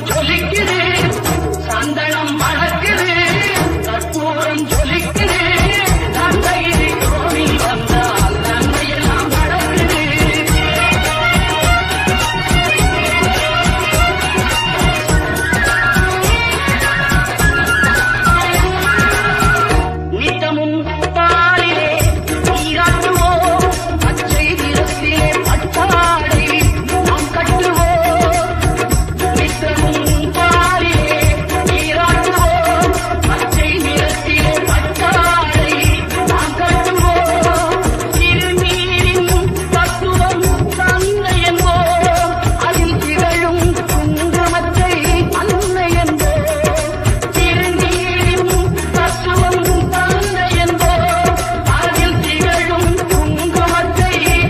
ஜொலிக்குது, சந்தனம் மணக்குது, கற்பூரம் ஜொலிக்குது. தந்தையிரி கோவில் வந்தால் நன்மையெல்லாம் நடக்குது. நித்தமும் பாலிலே நீராட்டுவோம், பச்சை நிறத்திலே பட்டா